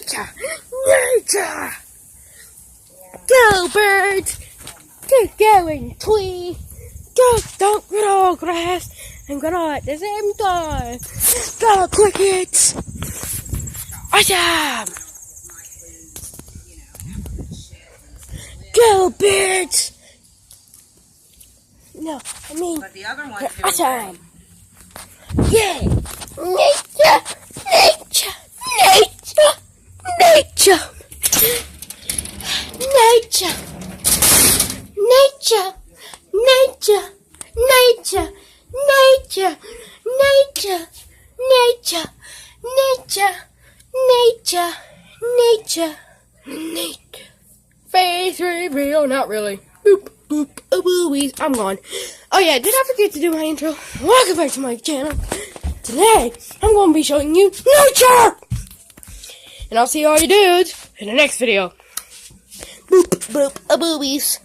nature, nature. Go, birds. Keep going, tweet. Go, don't get all grass and grow at the same time. Go, crickets. Awesome. Go, birds. No, I mean, but the other one's doing awesome. Yeah. Nature, nature, nature, nature. Nature, nature, nature, nature, nature, nature, nature, nature, nature, nature, nature. Face reveal, not really. Boop, boop, boobies. I'm gone. Oh yeah, did I forget to do my intro? Welcome back to my channel. Today, I'm going to be showing you nature! And I'll see all you dudes in the next video. Boop, boop, boobies.